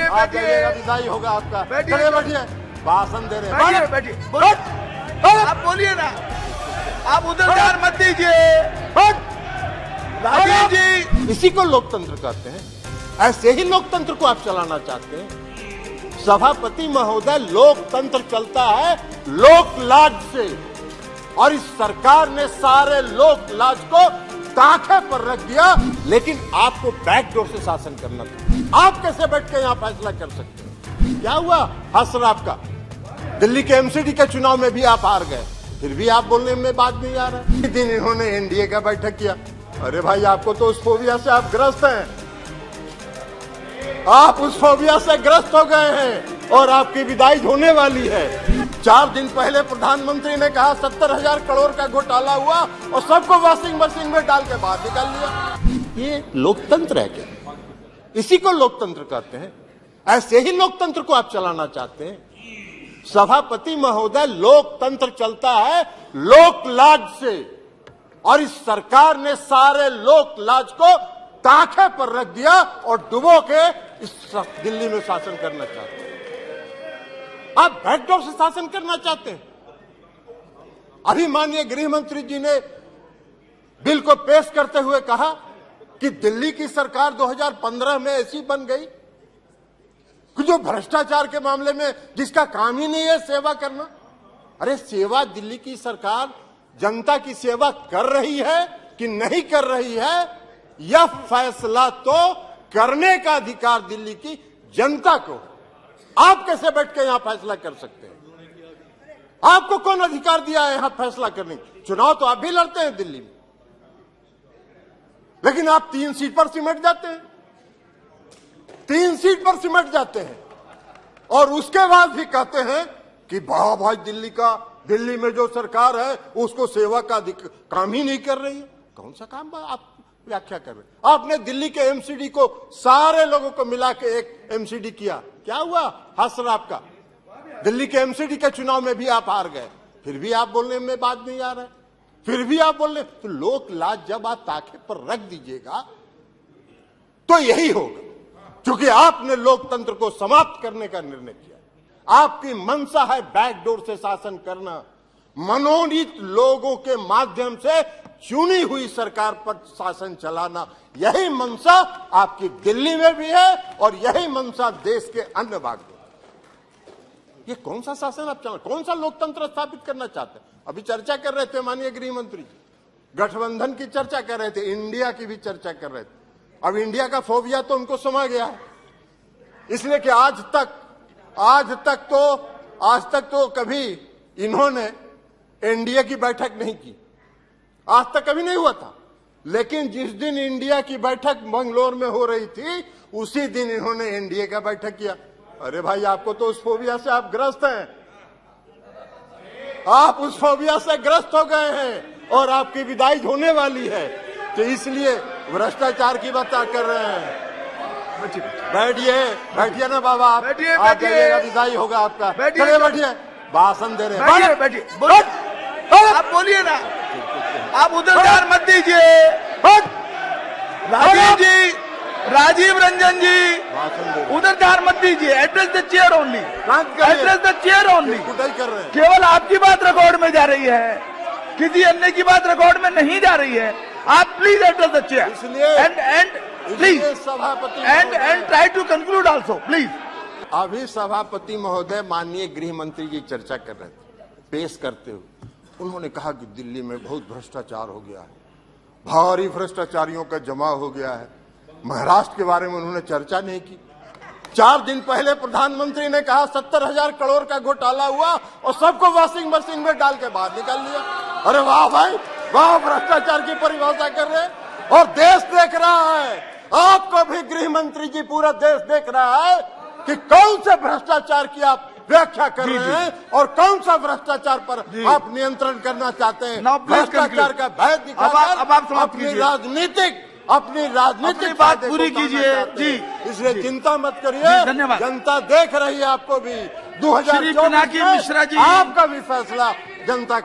बैठिए आप जाइएगा, बैठिए विदाई होगा आपका। बैठिए। चलिए बैठिए, भाषण दे रहे बैठिए हैं। बैठिए बोलिए। आप बोलिए ना, आप उधर ध्यान मत दीजिए। राजीव जी, इसी को लोकतंत्र कहते हैं। ऐसे ही लोकतंत्र को आप चलाना चाहते हैं। सभापति महोदय, लोकतंत्र चलता है लोक लाज से, और इस सरकार ने सारे लोक लाज को ताखे पर रख दिया। लेकिन आपको बैकडोर से शासन करना था। आप कैसे बैठ के यहाँ फैसला कर सकते हैं? क्या हुआ हसर आपका? दिल्ली के एमसीडी के चुनाव में भी आप हार गए, फिर भी आप बोलने में बात नहीं आ रहा। इस दिन इन्होंने एनडीए का बैठक किया। अरे भाई, आपको तो उस फोबिया से आप ग्रस्त हैं। आप उस फोबिया से ग्रस्त हो गए हैं और आपकी विदाई होने वाली है। 4 दिन पहले प्रधानमंत्री ने कहा 70,000 करोड़ का घोटाला हुआ और सबको वॉशिंग मशीन में डाल के बाहर निकाल लिया। ये लोकतंत्र है क्या? इसी को लोकतंत्र कहते हैं। ऐसे ही लोकतंत्र को आप चलाना चाहते हैं। सभापति महोदय, लोकतंत्र चलता है लोक लाज से, और इस सरकार ने सारे लोक लाज को ताखे पर रख दिया और डुबो के इस दिल्ली में शासन करना चाहते हैं। आप बैकडोर से शासन करना चाहते हैं। अभी माननीय गृह मंत्री जी ने बिल को पेश करते हुए कहा कि दिल्ली की सरकार 2015 में ऐसी बन गई कि जो भ्रष्टाचार के मामले में जिसका काम ही नहीं है सेवा करना। अरे, सेवा दिल्ली की सरकार जनता की सेवा कर रही है कि नहीं कर रही है, यह फैसला तो करने का अधिकार दिल्ली की जनता को। आप कैसे बैठ के यहां फैसला कर सकते हैं? आपको कौन अधिकार दिया है यहां फैसला करने की? चुनाव तो आप भी लड़ते हैं दिल्ली में, लेकिन आप 3 सीट पर सिमट जाते हैं। 3 सीट पर सिमट जाते हैं और उसके बाद भी कहते हैं कि वाह भाई, दिल्ली में जो सरकार है उसको सेवा का काम ही नहीं कर रही है। कौन सा काम आप व्याख्या कर रहे? आपने दिल्ली के एमसीडी को सारे लोगों को मिला के एक एमसीडी किया। क्या हुआ हसर आपका? दिल्ली के एमसीडी के चुनाव में भी आप हार गए, फिर भी आप बोलने में बात नहीं आ रहा है। फिर भी आप बोल रहे। तो लोक लाज जब आप ताखे पर रख दीजिएगा तो यही होगा, क्योंकि आपने लोकतंत्र को समाप्त करने का निर्णय किया। आपकी मंशा है बैकडोर से शासन करना, मनोनीत लोगों के माध्यम से चुनी हुई सरकार पर शासन चलाना। यही मंशा आपकी दिल्ली में भी है और यही मंशा देश के अन्य भाग में। ये कौन सा शासन आप चला, कौन सा लोकतंत्र स्थापित करना चाहते हैं? अभी चर्चा कर रहे थे माननीय गृह मंत्री जी, गठबंधन की चर्चा कर रहे थे, इंडिया की भी चर्चा कर रहे थे। अब इंडिया का फोबिया तो उनको समा गया है, इसलिए कि आज तक तो कभी इन्होंने एनडीए की बैठक नहीं की। आज तक कभी नहीं हुआ था। लेकिन जिस दिन इंडिया की बैठक बंगलोर में हो रही थी, उसी दिन इन्होंने एनडीए का बैठक किया। अरे भाई, आपको तो उस फोबिया से आप ग्रस्त हैं। आप उस फोबिया से ग्रस्त हो गए हैं और आपकी विदाई होने वाली है। तो इसलिए भ्रष्टाचार की बात कर रहे हैं। बैठिए ना बाबा, आप जाइएगा, विदाई होगा आपका। चलिए बैठिए, भाषण दे रहे हैं। बैठिए आप बोलिए ना, आप उधर ध्यान मत दीजिए। राजीव जी, राजीव रंजन जी, उधर ध्यान मत दीजिए। Address the chair only, address the chair only. केवल आपकी बात रिकॉर्ड में जा रही है, किसी अन्य की बात रिकॉर्ड में नहीं जा रही है। आप please address the chair and please सभापति and try to conclude also please. अभी सभापति महोदय माननीय गृह मंत्री जी चर्चा कर रहे थे, पेश करते हुए उन्होंने कहा कि दिल्ली में बहुत भ्रष्टाचार हो गया है, भारी भ्रष्टाचारियों का जमाव हो गया है। महाराष्ट्र के बारे में उन्होंने चर्चा नहीं की। 4 दिन पहले प्रधानमंत्री ने कहा 70,000 करोड़ का घोटाला हुआ और सबको वॉशिंग मशीन में डाल के बाहर निकाल लिया। अरे वाह भाई वाह, भ्रष्टाचार की परिभाषा कर रहे हैं और देश देख रहा है। आपको भी गृह मंत्री जी, पूरा देश देख रहा है कि कौन से भ्रष्टाचार की आप व्याख्या कर रहे हैं और कौन सा भ्रष्टाचार पर आप नियंत्रण करना चाहते हैं। भ्रष्टाचार का भय दिखाकर अपनी राजनीतिक बात पूरी कीजिए जी। इसलिए चिंता मत करिए, जनता देख रही है आपको भी। 2024 में आपका भी फैसला जनता